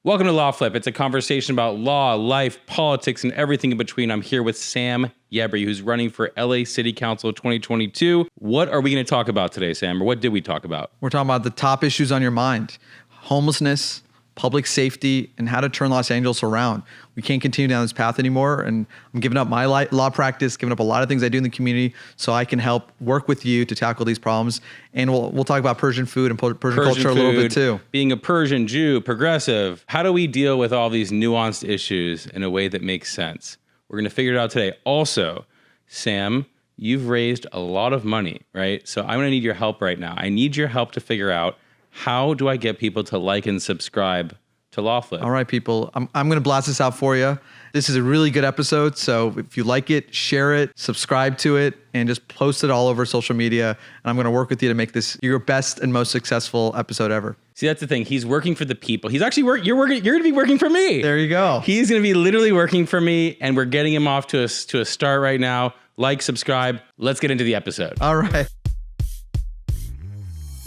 Welcome to Law Flip. It's a conversation about law, life, politics, and everything in between. I'm here with Sam Yebri, who's running for LA City Council 2022. What are we going to talk about today, Sam? Or what did we talk about? We're talking about the top issues on your mind: homelessness, public safety, and how to turn Los Angeles around. We can't continue down this path anymore, and I'm giving up my law practice, giving up a lot of things I do in the community so I can help work with you to tackle these problems. And we'll talk about Persian food and Persian culture a little bit too. Being a Persian, Jew, progressive, how do we deal with all these nuanced issues in a way that makes sense? We're going to figure it out today. Also, Sam, you've raised a lot of money, right? So I'm going to need your help right now. I need your help to figure out, how do I get people to like and subscribe to Law Flip? All right, people. I'm going to blast this out for you. This is a really good episode. So if you like it, share it, subscribe to it, and just post it all over social media. And I'm going to work with you to make this your best and most successful episode ever. See, that's the thing. He's working for the people. He's actually you're going to be working for me. There you go. He's going to be literally working for me, and we're getting him off to a start right now. Like, subscribe. Let's get into the episode. All right.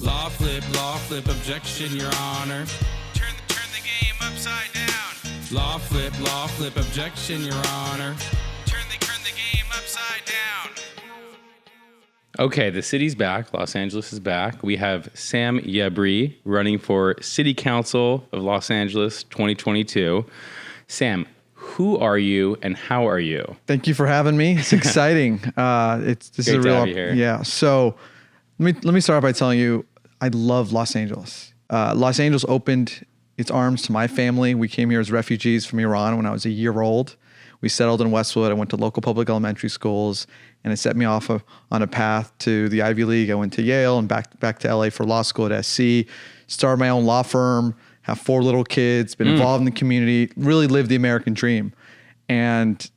Law flip, objection, Your Honor. Turn the game upside down. Law flip, objection, Your Honor. Turn the game upside down. Okay, the city's back. Los Angeles is back. We have Sam Yebri running for City Council of Los Angeles 2022. Sam, who are you and how are you? Thank you for having me. It's exciting. This is a real have you here. Yeah. So let me start by telling you, I love Los Angeles. Los Angeles opened its arms to my family. We came here as refugees from Iran when I was a year old. We settled in Westwood. I went to local public elementary schools, and it set me off on a path to the Ivy League. I went to Yale and back to LA for law school at SC, started my own law firm, have 4 little kids, been involved in the community, really lived the American dream. And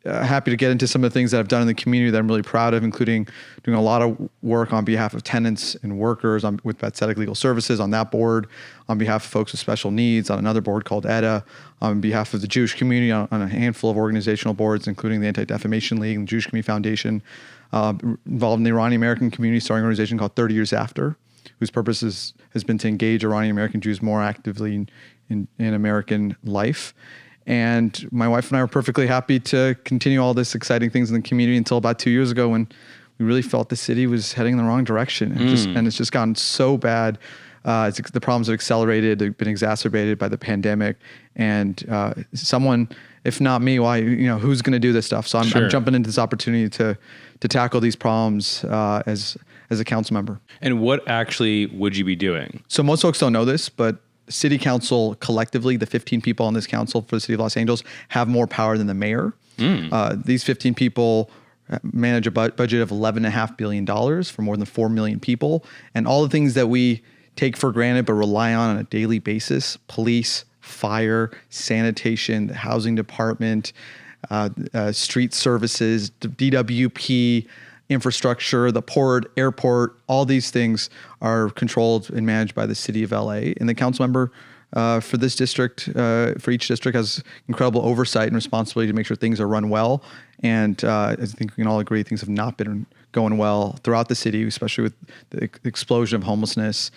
happy to get into some of the things that I've done in the community that I'm really proud of, including doing a lot of work on behalf of tenants and workers with Pathetic Legal Services on that board, on behalf of folks with special needs on another board called EDA, on behalf of the Jewish community on a handful of organizational boards, including the Anti-Defamation League and the Jewish Community Foundation, involved in the Iranian American community, starting an organization called 30 Years After, whose purpose has been to engage Iranian American Jews more actively in American life. And my wife and I were perfectly happy to continue all this exciting things in the community until about 2 years ago, when we really felt the city was heading in the wrong direction. And it's just gotten so bad. The problems have accelerated, they've been exacerbated by the pandemic. And someone, if not me, who's going to do this stuff? So I'm jumping into this opportunity to tackle these problems as a council member. And what actually would you be doing? So most folks don't know this, but City Council collectively, the 15 people on this council for the city of Los Angeles, have more power than the mayor. These 15 people manage a budget of $11.5 billion for more than 4 million people. And all the things that we take for granted but rely on a daily basis: police, fire, sanitation, the housing department, street services, DWP, infrastructure, the port, airport, all these things are controlled and managed by the city of LA. And the council member for this district, for each district, has incredible oversight and responsibility to make sure things are run well. And I think we can all agree things have not been going well throughout the city, especially with the explosion of homelessness,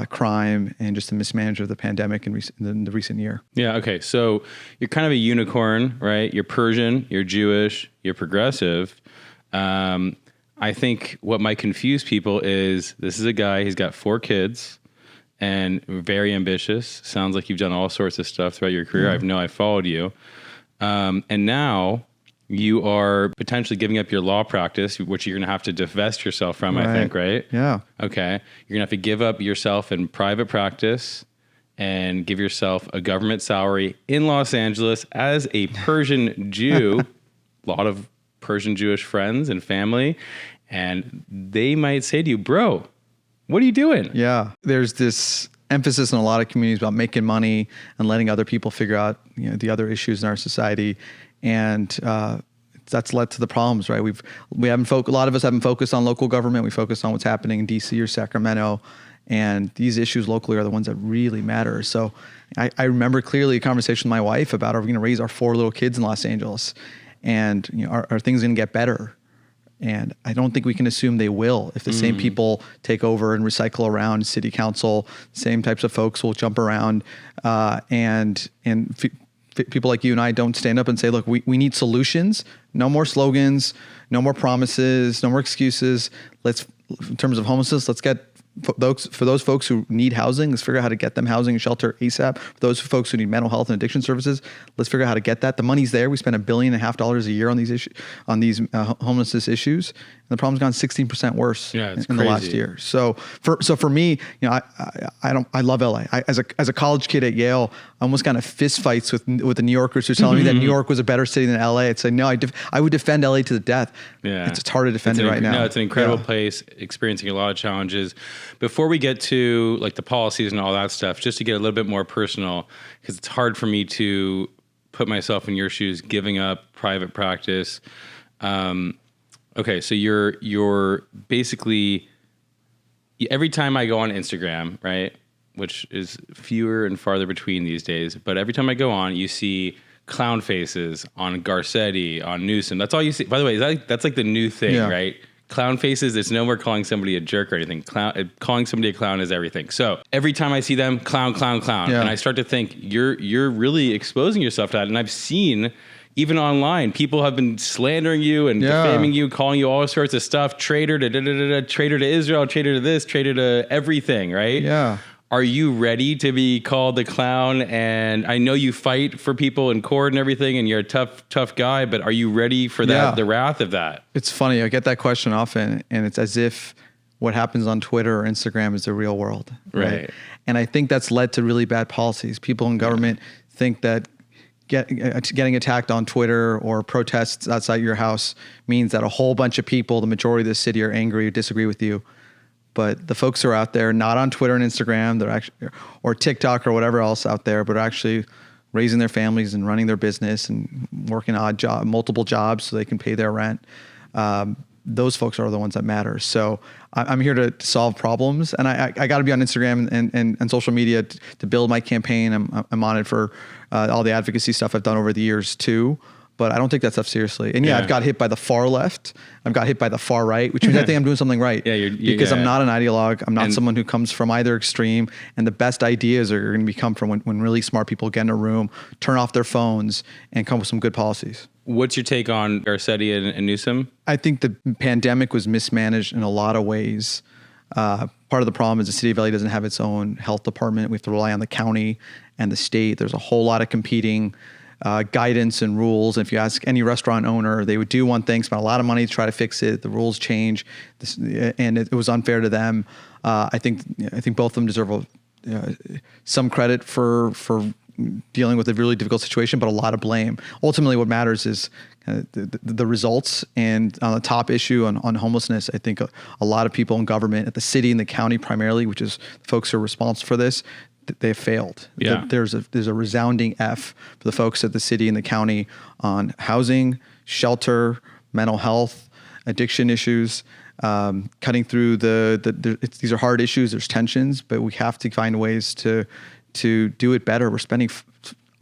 crime, and just the mismanagement of the pandemic in the recent year. Yeah, okay. So you're kind of a unicorn, right? You're Persian, you're Jewish, you're progressive. I think what might confuse people is this is a guy, he's got 4 kids and very ambitious. Sounds like you've done all sorts of stuff throughout your career. I followed you. And now you are potentially giving up your law practice, which you're going to have to divest yourself from, I think, right? Yeah. Okay. You're going to have to give up yourself in private practice and give yourself a government salary in Los Angeles as a Persian Jew. A lot of Persian Jewish friends and family, and they might say to you, bro, what are you doing? Yeah. There's this emphasis in a lot of communities about making money and letting other people figure out the other issues in our society. And that's led to the problems, right? A lot of us haven't focused on local government. We focus on what's happening in DC or Sacramento. And these issues locally are the ones that really matter. So I remember clearly a conversation with my wife about, are we going to raise our 4 little kids in Los Angeles? And are things going to get better? And I don't think we can assume they will. If the same people take over and recycle around city council, same types of folks will jump around, people like you and I don't stand up and say, look, we need solutions. No more slogans, no more promises, no more excuses. In terms of homelessness, let's get for those folks who need housing, let's figure out how to get them housing and shelter ASAP. For those folks who need mental health and addiction services, let's figure out how to get that. The money's there. We spend $1.5 billion a year on these homelessness issues, and the problem's gone 16% worse in the last year. So for me, I love LA. As a college kid at Yale, I almost got in fist fights with the New Yorkers who were telling me that New York was a better city than LA. I'd say no, I would defend LA to the death. Yeah, it's hard to defend it right now. No, it's an incredible place, experiencing a lot of challenges. Before we get to like the policies and all that stuff, just to get a little bit more personal, because it's hard for me to put myself in your shoes, giving up private practice. Okay, so you're basically, every time I go on Instagram, right, which is fewer and farther between these days, but every time I go on, you see clown faces on Garcetti, on Newsom. That's all you see. By the way, that's like the new thing, right? Clown faces, it's no more calling somebody a jerk or anything. Calling somebody a clown is everything. So every time I see them, clown. Yeah. And I start to think, you're really exposing yourself to that. And I've seen, even online, people have been slandering you and defaming you, calling you all sorts of stuff, traitor to traitor to Israel, traitor to this, traitor to everything, right? Yeah. Are you ready to be called the clown? And I know you fight for people in court and everything, and you're a tough guy, but are you ready for that, the wrath of that? It's funny. I get that question often, and it's as if what happens on Twitter or Instagram is the real world. Right. And I think that's led to really bad policies. People in government think that getting attacked on Twitter or protests outside your house means that a whole bunch of people, the majority of the city, are angry or disagree with you. But the folks who are out there, not on Twitter and Instagram, they're actually, or TikTok or whatever else out there, but are actually raising their families and running their business and working multiple jobs so they can pay their rent. Those folks are the ones that matter. So I'm here to solve problems, and I got to be on Instagram and social media to build my campaign. I'm on it for all the advocacy stuff I've done over the years too. But I don't take that stuff seriously. And I've got hit by the far left. I've got hit by the far right, which means I think I'm doing something right. Because I'm not an ideologue. I'm not someone who comes from either extreme. And the best ideas are going to come from when really smart people get in a room, turn off their phones, and come with some good policies. What's your take on Garcetti and Newsom? I think the pandemic was mismanaged in a lot of ways. Part of the problem is the city of LA doesn't have its own health department. We have to rely on the county and the state. There's a whole lot of competing guidance and rules. And if you ask any restaurant owner, they would do one thing, spend a lot of money to try to fix it. The rules change, and it was unfair to them. I think both of them deserve some credit for dealing with a really difficult situation, but a lot of blame. Ultimately, what matters is the results. And on the top issue on homelessness, I think a lot of people in government, at the city and the county primarily, which is the folks who are responsible for this, they've failed. Yeah. There's a resounding F for the folks at the city and the county on housing, shelter, mental health, addiction issues, cutting through these are hard issues. There's tensions, but we have to find ways to do it better. We're spending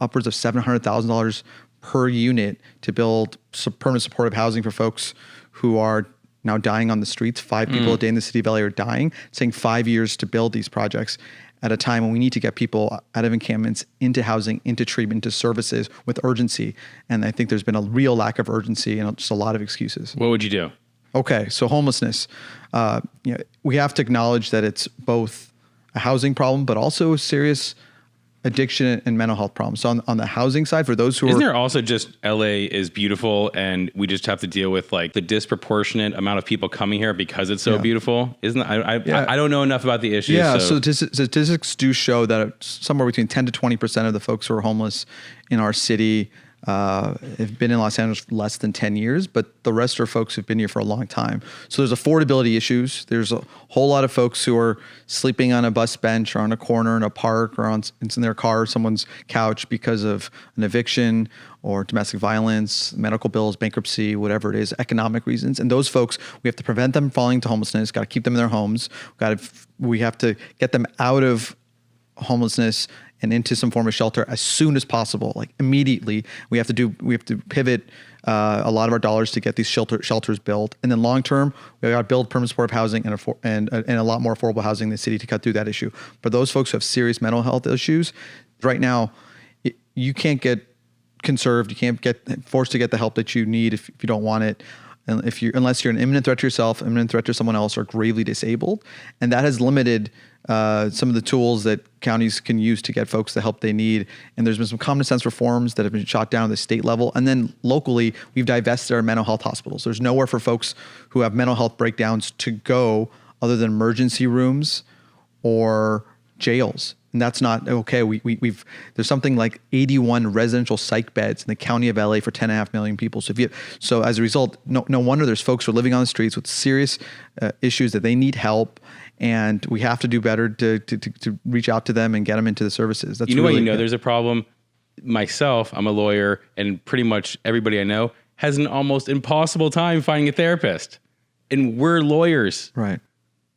upwards of $700,000 per unit to build permanent supportive housing for folks who are now dying on the streets. 5 people a day in the city of LA are dying. It's taking 5 years to build these projects at a time when we need to get people out of encampments into housing, into treatment, into services with urgency. And I think there's been a real lack of urgency and just a lot of excuses. What would you do? Okay, so homelessness. We have to acknowledge that it's both a housing problem, but also a serious addiction and mental health problems. So on the housing side, for those who Isn't there also just LA is beautiful and we just have to deal with like the disproportionate amount of people coming here because it's so beautiful? Isn't I don't know enough about the issue. Yeah, so statistics do show that somewhere between 10 to 20% of the folks who are homeless in our city have been in Los Angeles for less than 10 years, but the rest are folks who've been here for a long time. So there's affordability issues. There's a whole lot of folks who are sleeping on a bus bench or on a corner in a park or in their car, someone's couch because of an eviction or domestic violence, medical bills, bankruptcy, whatever it is, economic reasons. And those folks, we have to prevent them from falling into homelessness, got to keep them in their homes. We have to get them out of homelessness and into some form of shelter as soon as possible, like immediately. We have to pivot a lot of our dollars to get these shelters built, and then long term, we got to build permanent supportive housing and a lot more affordable housing in the city to cut through that issue. For those folks who have serious mental health issues, right now, you can't get conserved. You can't get forced to get the help that you need if you don't want it. And unless you're an imminent threat to yourself, imminent threat to someone else, or gravely disabled, and that has limited some of the tools that counties can use to get folks the help they need. And there's been some common sense reforms that have been shot down at the state level, and then locally, we've divested our mental health hospitals. There's nowhere for folks who have mental health breakdowns to go other than emergency rooms or jails. And that's not okay. There's something like 81 residential psych beds in the county of LA for 10.5 million people. So as a result, no wonder there's folks who are living on the streets with serious issues that they need help, and we have to do better to reach out to them and get them into the services. That's there's a problem. Myself, I'm a lawyer, and pretty much everybody I know has an almost impossible time finding a therapist, and we're lawyers, right?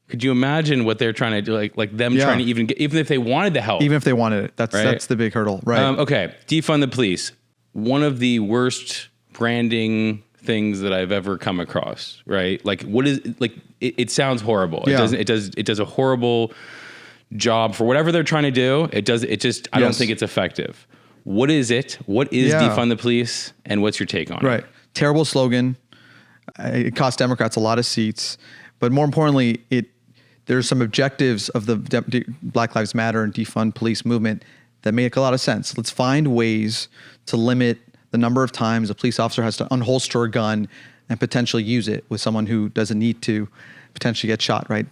Could you imagine what they're trying to do? Like them trying to even if they wanted the help, even if they wanted it, that's the big hurdle, right? Okay. Defund the police. One of the worst branding things that I've ever come across, right? Like what is like, it sounds horrible. Yeah. It does a horrible job for whatever they're trying to do. I don't think it's effective. What is it? What is defund the police, and what's your take on it? Right. Terrible slogan. It costs Democrats a lot of seats, but more importantly, there's some objectives of the Black Lives Matter and defund police movement that make a lot of sense. Let's find ways to limit the number of times a police officer has to unholster a gun and potentially use it with someone who doesn't need to potentially get shot, right?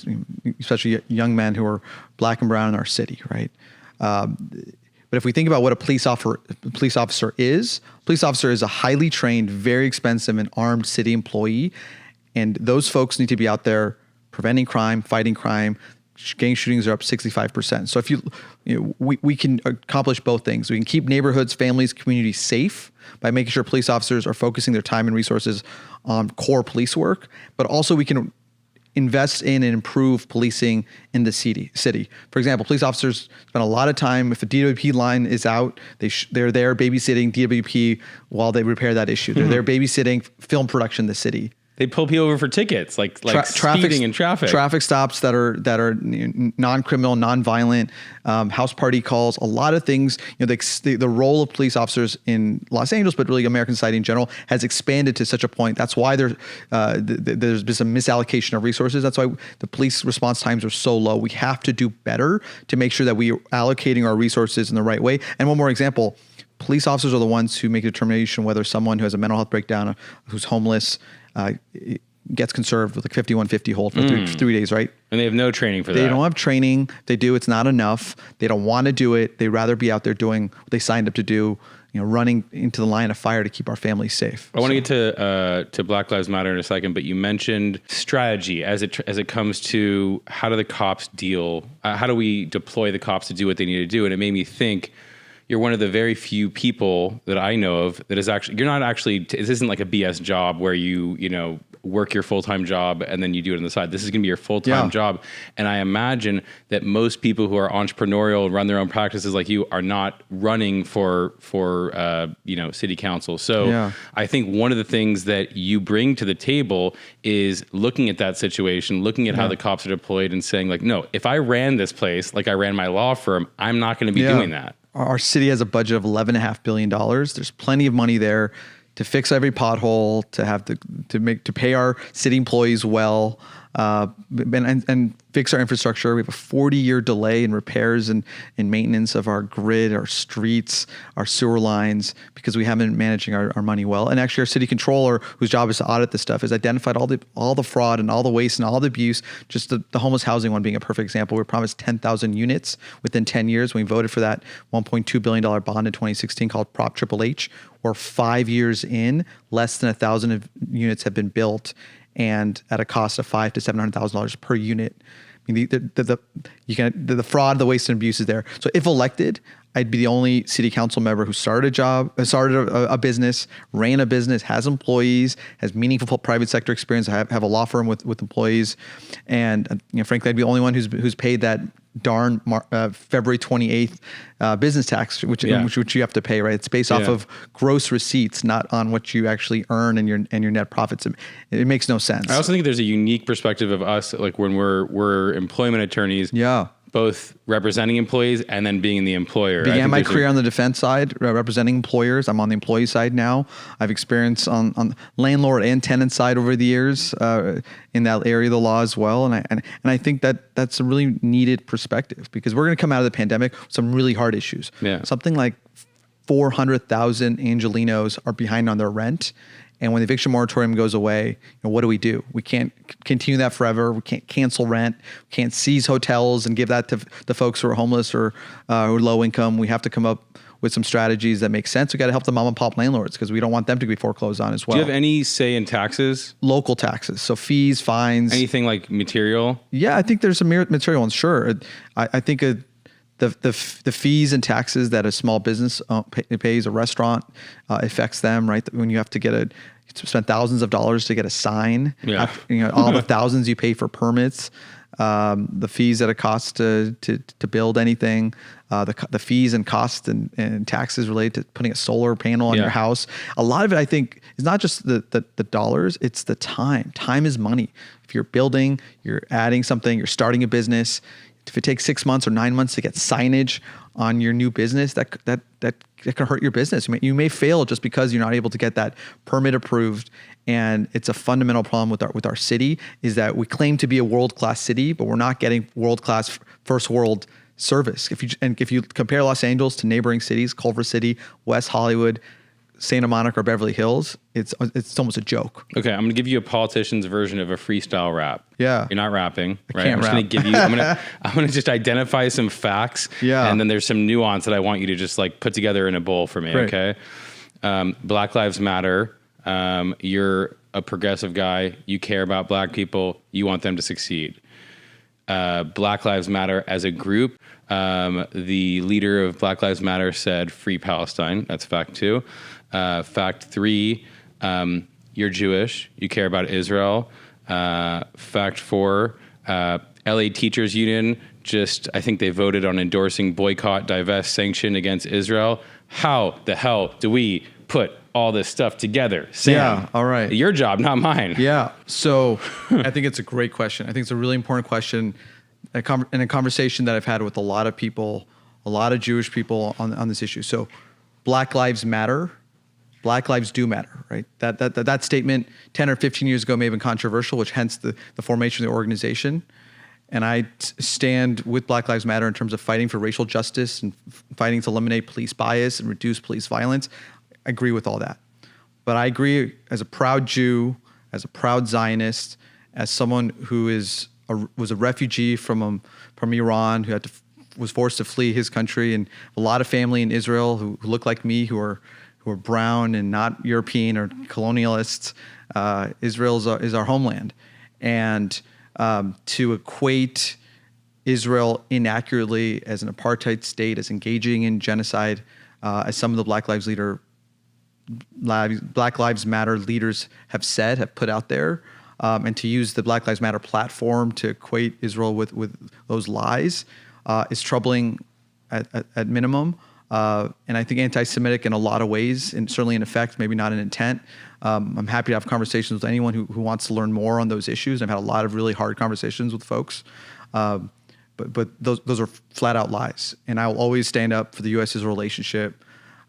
Especially young men who are black and brown in our city, right? But if we think about what a police officer is a highly trained, very expensive, and armed city employee. And those folks need to be out there preventing crime, fighting crime. Gang shootings are up 65%. So we can accomplish both things. We can keep neighborhoods, families, communities safe by making sure police officers are focusing their time and resources on core police work, but also we can invest in and improve policing in the city. For example, police officers spend a lot of time, if the DWP line is out, they're there babysitting DWP while they repair that issue. They're there babysitting film production in the city. They pull people over for tickets, like speeding and traffic. Traffic stops that are non-criminal, non-violent, house party calls, a lot of things. The role of police officers in Los Angeles, but really American society in general, has expanded to such a point. That's why there's been some misallocation of resources. That's why the police response times are so low. We have to do better to make sure that we are allocating our resources in the right way. And one more example. Police officers are the ones who make a determination whether someone who has a mental health breakdown, who's homeless, gets conserved with a 5150 hold for 3 days, right? And they have no training for that. They don't have training. They do. It's not enough. They don't want to do it. They'd rather be out there doing what they signed up to do, running into the line of fire to keep our families safe. I want to get to Black Lives Matter in a second, but you mentioned strategy as it comes to how do the cops deal? How do we deploy the cops to do what they need to do? And it made me think. You're one of the very few people that I know of that is actually, you're not actually, this isn't like a BS job where you work your full-time job and then you do it on the side. This is going to be your full-time job. And I imagine that most people who are entrepreneurial and run their own practices like you are not running for city council. So I think one of the things that you bring to the table is looking at that situation, looking at how the cops are deployed and saying like, no, if I ran this place like I ran my law firm, I'm not going to be doing that. Our city has a budget of $11.5 billion. There's plenty of money there to fix every pothole, to pay our city employees well, and fix our infrastructure. We have a 40-year delay in repairs and maintenance of our grid, our streets, our sewer lines, because we haven't been managing our money well. And actually, our city controller, whose job is to audit this stuff, has identified all the fraud and all the waste and all the abuse. Just the homeless housing one being a perfect example. We were promised 10,000 units within 10 years. We voted for that $1.2 billion bond in 2016 called Prop Triple H. We're 5 years in, less than 1,000 units have been built, and at a cost of $500,000 to $700,000 per unit. I mean, the fraud, the waste, and abuse is there. So if elected, I'd be the only city council member who started a business, ran a business, has employees, has meaningful private sector experience. I have a law firm with employees, and frankly, I'd be the only one who's paid that darn February 28th business tax, which you have to pay, right? It's based off of gross receipts, not on what you actually earn and your net profits. It makes no sense. I also think there's a unique perspective of us, like when we're employment attorneys. Yeah. Both representing employees and then being the employer. Began my career on the defense side, representing employers. I'm on the employee side now. I've experienced on landlord and tenant side over the years in that area of the law as well. And I think that's a really needed perspective, because we're going to come out of the pandemic with some really hard issues. Yeah. Something like 400,000 Angelenos are behind on their rent. And when the eviction moratorium goes away, what do? We can't continue that forever. We can't cancel rent. We can't seize hotels and give that to the folks who are homeless or who are low income. We have to come up with some strategies that make sense. We got to help the mom and pop landlords, because we don't want them to be foreclosed on as well. Do you have any say in taxes? Local taxes, so fees, fines. Anything like material? Yeah, I think there's some material ones. Sure, I think the fees and taxes that a small business pays, a restaurant affects them, right? When you have to spend thousands of dollars to get a sign, all the thousands you pay for permits, the fees that it costs to build anything, the fees and costs and taxes related to putting a solar panel on your house. A lot of it, I think, is not just the dollars, it's the time. Time is money. If you're building, you're adding something, you're starting a business, if it takes 6 months or 9 months to get signage on your new business, that can hurt your business. You may fail just because you're not able to get that permit approved. And it's a fundamental problem with our city, is that we claim to be a world-class city, but we're not getting world-class first world service. If you compare Los Angeles to neighboring cities, Culver City, West Hollywood, Santa Monica, or Beverly Hills, it's almost a joke. Okay, I'm gonna give you a politician's version of a freestyle rap. Yeah, you're not rapping, right? I'm just rap. gonna give you. I'm gonna just identify some facts. Yeah, and then there's some nuance that I want you to just like put together in a bowl for me. Great. Okay, Black Lives Matter. You're a progressive guy. You care about black people. You want them to succeed. Black Lives Matter as a group. The leader of Black Lives Matter said, "Free Palestine." That's fact 2. Fact 3, you're Jewish. You care about Israel. Fact 4, LA Teachers Union I think they voted on endorsing boycott, divest, sanction against Israel. How the hell do we put all this stuff together? Sam, yeah, all right. Your job, not mine. Yeah. So I think it's a great question. I think it's a really important question in a conversation that I've had with a lot of people, a lot of Jewish people on this issue. So Black Lives Matter. Black lives do matter, right? That statement 10 or 15 years ago may have been controversial, which hence the formation of the organization. And I stand with Black Lives Matter in terms of fighting for racial justice and fighting to eliminate police bias and reduce police violence. I agree with all that. But I agree, as a proud Jew, as a proud Zionist, as someone who was a refugee from Iran, who was forced to flee his country, and a lot of family in Israel who look like me, who are brown and not European or colonialists. Israel is our homeland. And to equate Israel inaccurately as an apartheid state, as engaging in genocide, as some of the Black Lives Matter leaders have put out there, and to use the Black Lives Matter platform to equate Israel with those lies is troubling at minimum. And I think anti-Semitic in a lot of ways, and certainly in effect, maybe not in intent. I'm happy to have conversations with anyone who wants to learn more on those issues. I've had a lot of really hard conversations with folks, but those are flat out lies. And I will always stand up for the U.S.-Israel relationship.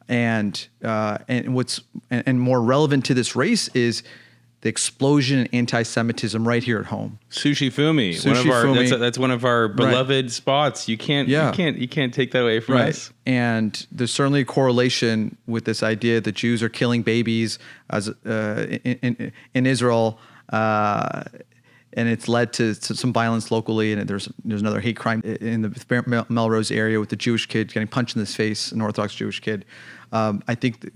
And more relevant to this race is the explosion in anti-Semitism right here at home. Sushi Fumi, that's one of our beloved spots. You can't take that away from us. And there's certainly a correlation with this idea that Jews are killing babies as in Israel, and it's led to some violence locally. And there's another hate crime in the Melrose area with the Jewish kid getting punched in the face, an Orthodox Jewish kid. I think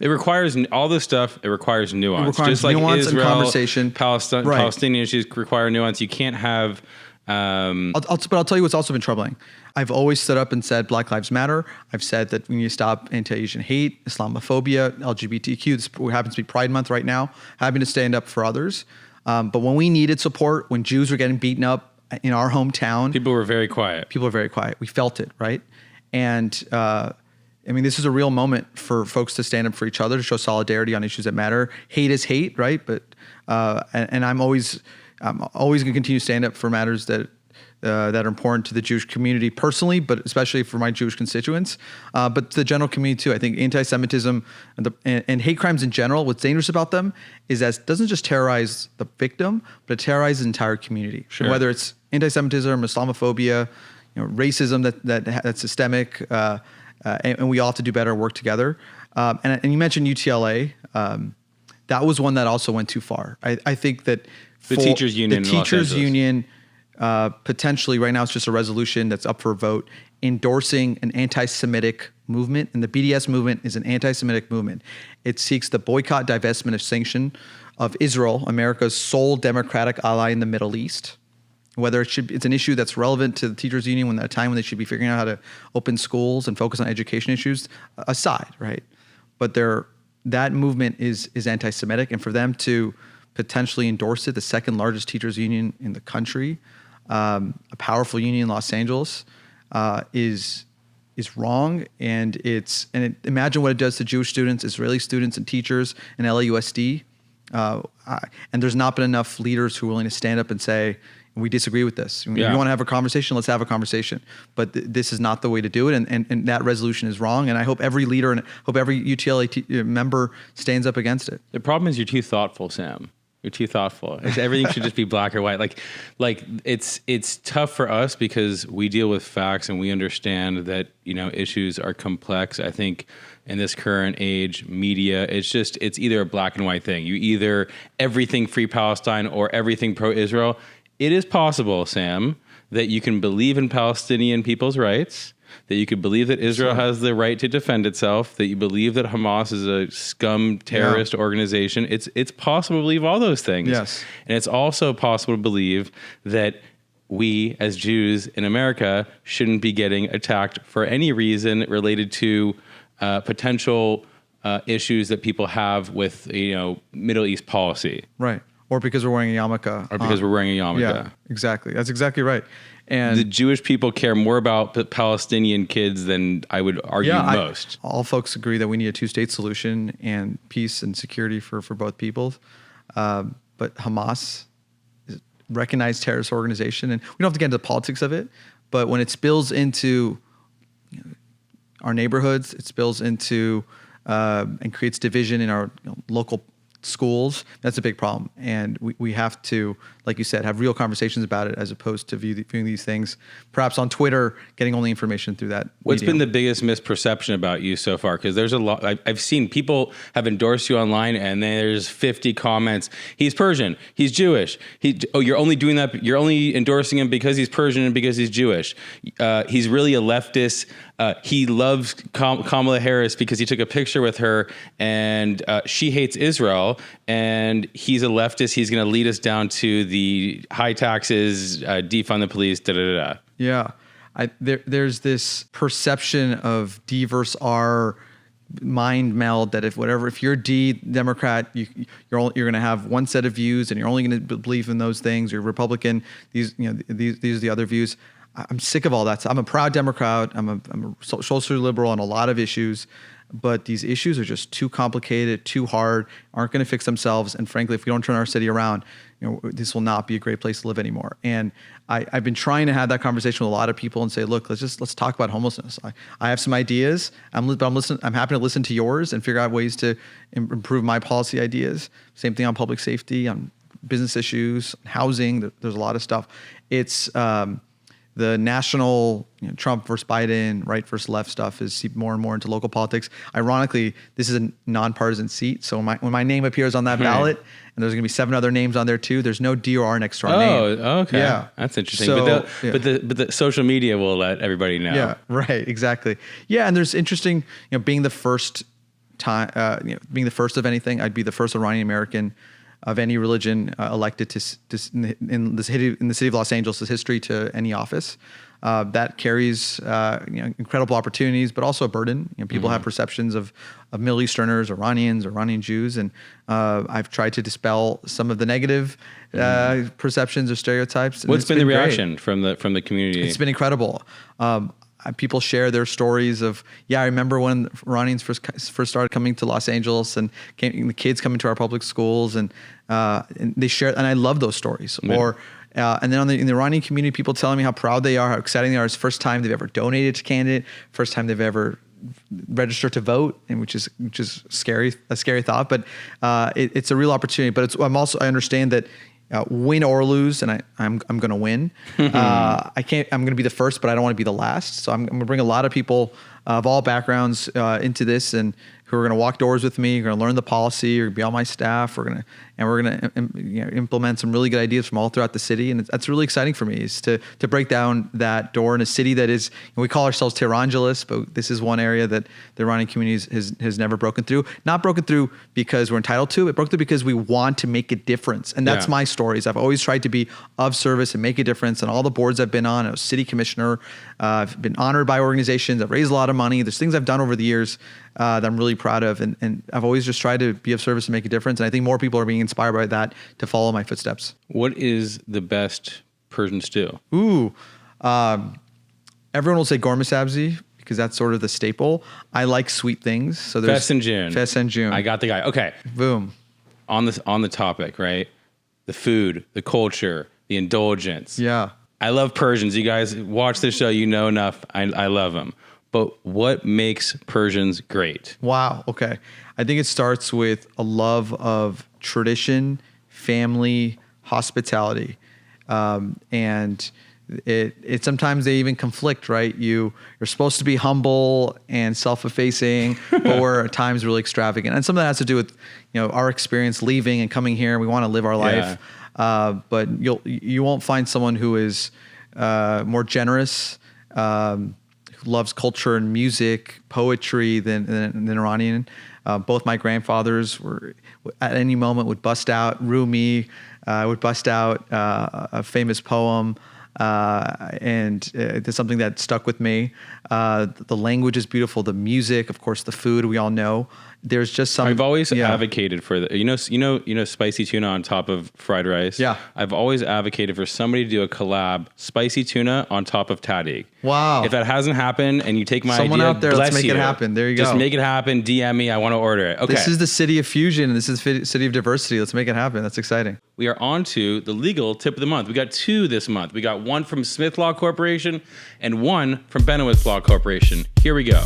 it requires all this stuff. It requires nuance. It requires just like nuance Israel, and conversation. Palestinian issues require nuance. You can't have. But I'll tell you what's also been troubling. I've always stood up and said Black Lives Matter. I've said that we need to stop anti-Asian hate, Islamophobia, LGBTQ. This happens to be Pride Month right now. Having to stand up for others. But when we needed support, when Jews were getting beaten up in our hometown, People were very quiet. people are very quiet. We felt it, right? And I mean, this is a real moment for folks to stand up for each other, to show solidarity on issues that matter. Hate is hate, right? But and I'm always going to continue to stand up for matters that are important to the Jewish community personally, but especially for my Jewish constituents, but the general community too. I think anti-Semitism and hate crimes in general, what's dangerous about them is that it doesn't just terrorize the victim, but it terrorizes the entire community. Sure. Whether it's anti-Semitism, Islamophobia, racism that's systemic, and we all have to do better, work together. And you mentioned UTLA. That was one that also went too far. I think that The teachers union in Los teachers Angeles. union potentially right now it's just a resolution that's up for a vote endorsing an anti-Semitic movement, and the BDS movement is an anti-Semitic movement. It seeks the boycott, divestment, of sanction of Israel, America's sole democratic ally in the Middle East. Whether it's an issue that's relevant to the teachers union when at a time when they should be figuring out how to open schools and focus on education issues aside, right? But that movement is anti-Semitic, and for them to potentially endorse it, the second largest teachers union in the country, a powerful union in Los Angeles, is wrong, and imagine what it does to Jewish students, Israeli students, and teachers in LAUSD. And there's not been enough leaders who are willing to stand up and say, we disagree with this. If you want to have a conversation, let's have a conversation. But this is not the way to do it, and that resolution is wrong. And I hope every leader and hope every UTLA member stands up against it. The problem is you're too thoughtful, Sam. You're too thoughtful. Everything should just be black or white. Like it's tough for us because we deal with facts and we understand that, issues are complex. I think in this current age, media, it's either a black and white thing. You either everything free Palestine or everything pro-Israel. It is possible, Sam, that you can believe in Palestinian people's rights, that you could believe that Israel has the right to defend itself, that you believe that Hamas is a scum terrorist organization. It's possible to believe all those things. Yes. And it's also possible to believe that we as Jews in America shouldn't be getting attacked for any reason related to potential issues that people have with, Middle East policy. Right. Or because we're wearing a yarmulke. Or because we're wearing a yarmulke. Yeah, exactly. That's exactly right. And the Jewish people care more about the Palestinian kids than I would argue most. All folks agree that we need a two-state solution and peace and security for both peoples. But Hamas is a recognized terrorist organization, and we don't have to get into the politics of it, but when it spills into our neighborhoods, it spills into and creates division in our local schools, that's a big problem. And we have to, like you said, have real conversations about it as opposed to viewing these things perhaps on Twitter, getting only information through that What's medium. been the biggest misperception about you so far? Because there's a lot, I've seen people have endorsed you online and there's 50 comments. He's Persian. He's Jewish. You're only doing that. You're only endorsing him because he's Persian and because he's Jewish. He's really a leftist. He loves Kamala Harris because he took a picture with her and she hates Israel, and he's a leftist. He's going to lead us down to the high taxes, defund the police, da-da-da-da. Yeah. There's this perception of D versus R mind meld that if you're D Democrat, you're going to have one set of views and you're only going to believe in those things. You're Republican. These are the other views. I'm sick of all that. I'm a proud Democrat. I'm a socially liberal on a lot of issues, but these issues are just too complicated, too hard, aren't going to fix themselves. And frankly, if we don't turn our city around, this will not be a great place to live anymore. And I've been trying to have that conversation with a lot of people and say, look, let's talk about homelessness. I have some ideas. I'm happy to listen to yours and figure out ways to improve my policy ideas. Same thing on public safety, on business issues, housing. There's a lot of stuff. It's the national Trump versus Biden, right versus left stuff is seeped more and more into local politics. Ironically, this is a nonpartisan seat. So when my name appears on that ballot, and there's going to be 7 other names on there too, there's no D or R next to our name. Oh, okay. Yeah. That's interesting. So, but the social media will let everybody know. Yeah, right. Exactly. Yeah. And there's interesting, being the first time, being the first of anything, I'd be the first Iranian American of any religion elected in the city of Los Angeles' history to any office. that carries incredible opportunities, but also a burden. People have perceptions of Middle Easterners, Iranian Jews, and I've tried to dispel some of the negative perceptions or stereotypes. What's been the reaction from the community? It's been incredible. People share their stories of, I remember when Iranians first started coming to Los Angeles and the kids coming to our public schools, and they share, and I love those stories. Yeah. Or and then in the Iranian community, people telling me how proud they are, how exciting they are. It's the first time they've ever donated to candidate, first time they've ever registered to vote, and which is a scary thought, but it's a real opportunity. But I understand that. Win or lose, and I'm going to win. I'm going to be the first, but I don't want to be the last. So I'm going to bring a lot of people of all backgrounds into this, and who are going to walk doors with me. We're going to learn the policy, or be on my staff. We're going to implement some really good ideas from all throughout the city, and that's really exciting for me, is to break down that door in a city that is. We call ourselves Tehrangelous, but this is one area that the Iranian community has never broken through. Not broken through because we're entitled to it. Broken through because we want to make a difference, and that's my stories. I've always tried to be of service and make a difference. And all the boards I've been on, I was city commissioner. I've been honored by organizations. I've raised a lot of money. There's things I've done over the years that I'm really proud of, and I've always just tried to be of service and make a difference. And I think more people are being inspired by that to follow my footsteps. What is the best Persian stew? Everyone will say ghormeh sabzi because that's sort of the staple. I like sweet things, so there's Fesenjoon. I got the guy. Okay, boom. On the topic, right? The food, the culture, the indulgence. Yeah. I love Persians. You guys watch this show, you know enough. I love them. But what makes Persians great? Wow. Okay. I think it starts with a love of tradition, family, hospitality. And it sometimes they even conflict, right? You're supposed to be humble and self-effacing, but we're at times really extravagant. And some of that has to do with, our experience leaving and coming here. We want to live our life. But you won't find someone who is more generous, who loves culture and music, poetry than Iranian. Both my grandfathers were at any moment would bust out Rumi, would bust out a famous poem. And it's something that stuck with me. The language is beautiful. The music, of course, the food we all know. There's just some. I've always advocated for the, spicy tuna on top of fried rice. Yeah. I've always advocated for somebody to do a collab, spicy tuna on top of tahdig. Wow. If that hasn't happened and you take my Someone idea, out there, let's make it happen. There you go. Just make it happen. DM me. I want to order it. Okay. This is the city of fusion. This is the city of diversity. Let's make it happen. That's exciting. We are on to the legal tip of the month. We got 2 this month. We got one from Smith Law Corporation and one from Benowitz Law Corporation. Here we go.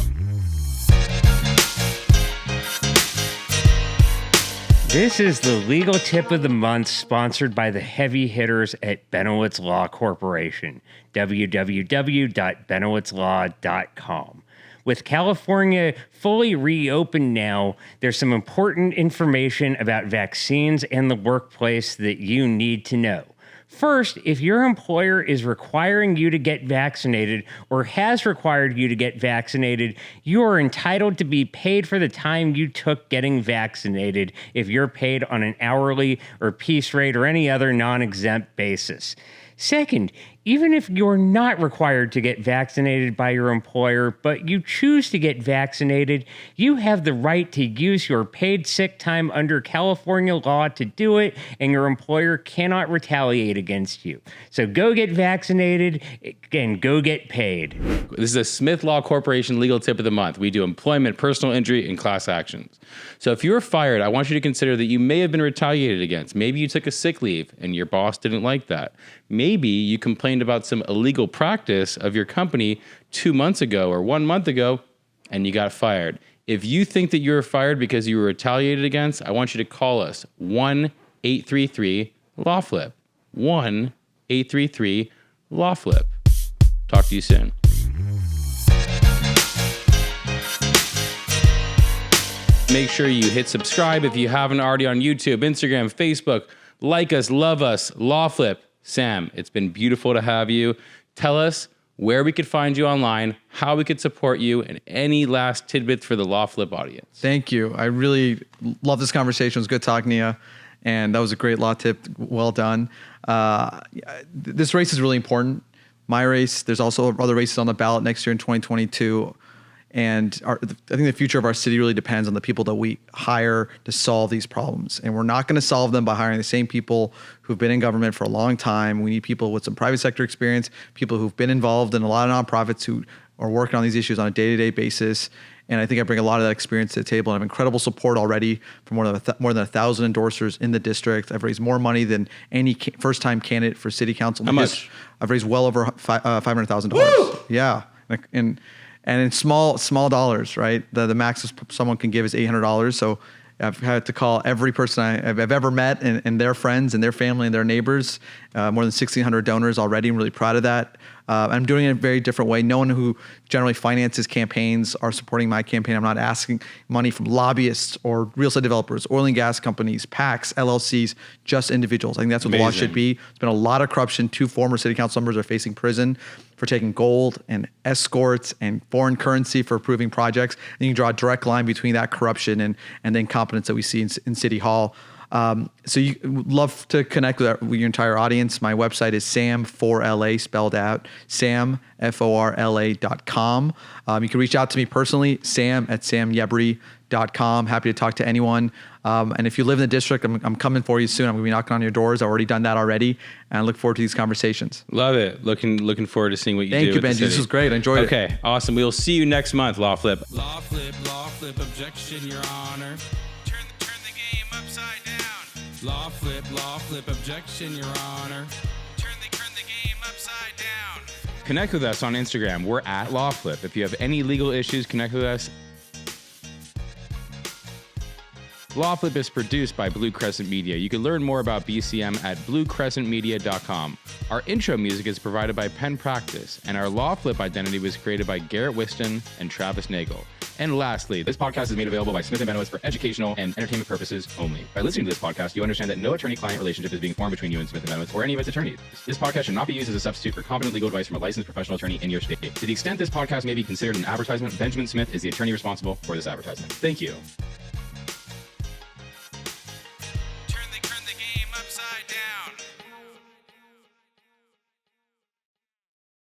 This is the legal tip of the month, sponsored by the heavy hitters at Benowitz Law Corporation, www.benowitzlaw.com. With California fully reopened now, there's some important information about vaccines and the workplace that you need to know. First, if your employer is requiring you to get vaccinated or has required you to get vaccinated, you are entitled to be paid for the time you took getting vaccinated if you're paid on an hourly or piece rate or any other non-exempt basis. Second, even if you're not required to get vaccinated by your employer, but you choose to get vaccinated, you have the right to use your paid sick time under California law to do it, and your employer cannot retaliate against you. So go get vaccinated and go get paid. This is a Smith Law Corporation legal tip of the month. We do employment, personal injury, and class actions. So if you were fired, I want you to consider that you may have been retaliated against. Maybe you took a sick leave and your boss didn't like that. Maybe you complained about some illegal practice of your company 2 months ago or 1 month ago, and you got fired. If you think that you were fired because you were retaliated against, I want you to call us 1-833-LAW-FLIP. 1-833-LAW-FLIP. Talk to you soon. Make sure you hit subscribe if you haven't already on YouTube, Instagram, Facebook. Like us, love us, LawFlip. Sam, it's been beautiful to have you. Tell us where we could find you online, how we could support you, and any last tidbits for the LawFlip audience. Thank you. I really love this conversation. It was good talking to you. And that was a great law tip. Well done. This race is really important. my race. There's also other races on the ballot next year in 2022. And I think the future of our city really depends on the people that we hire to solve these problems. And we're not going to solve them by hiring the same people who've been in government for a long time. We need people with some private sector experience, people who've been involved in a lot of nonprofits who are working on these issues on a day-to-day basis. And I think I bring a lot of that experience to the table. And I have incredible support already from more than 1,000 endorsers in the district. I've raised more money than any first-time candidate for city council. How much? I've raised well over $500,000. Yeah, and in small dollars, right? The max someone can give is $800. So I've had to call every person I've ever met and their friends and their family and their neighbors. More than 1,600 donors already. I'm really proud of that. I'm doing it in a very different way. No one who generally finances campaigns are supporting my campaign. I'm not asking money from lobbyists or real estate developers, oil and gas companies, PACs, LLCs, just individuals. I think that's what the law should be. There's been a lot of corruption. 2 former city council members are facing prison for taking gold and escorts and foreign currency for approving projects. And you can draw a direct line between that corruption and the incompetence that we see in City Hall. So you would love to connect with your entire audience. My website is sam4la, spelled out, samforla.com. You can reach out to me personally, sam@samyebri.com. Happy to talk to anyone. And if you live in the district, I'm coming for you soon. I'm going to be knocking on your doors. I've already done that already. And I look forward to these conversations. Love it. Looking forward to seeing what you do. Thank you, Benji. This was great. I enjoyed it. Okay, awesome. We'll see you next month, Law Flip. Law flip, objection, your honor. Turn the game upside down. Law flip, objection, your honor. Turn the game upside down. Connect with us on Instagram. We're at Law Flip. If you have any legal issues, connect with us. Law Flip is produced by Blue Crescent Media. You can learn more about BCM at bluecrescentmedia.com. Our intro music is provided by Penn Practice, and our Law Flip identity was created by Garrett Whiston and Travis Nagel. And lastly, this podcast is made available by Smith & Benowitz for educational and entertainment purposes only. By listening to this podcast, you understand that no attorney-client relationship is being formed between you and Smith & Benowitz or any of its attorneys. This podcast should not be used as a substitute for competent legal advice from a licensed professional attorney in your state. To the extent this podcast may be considered an advertisement, Benjamin Smith is the attorney responsible for this advertisement. Thank you.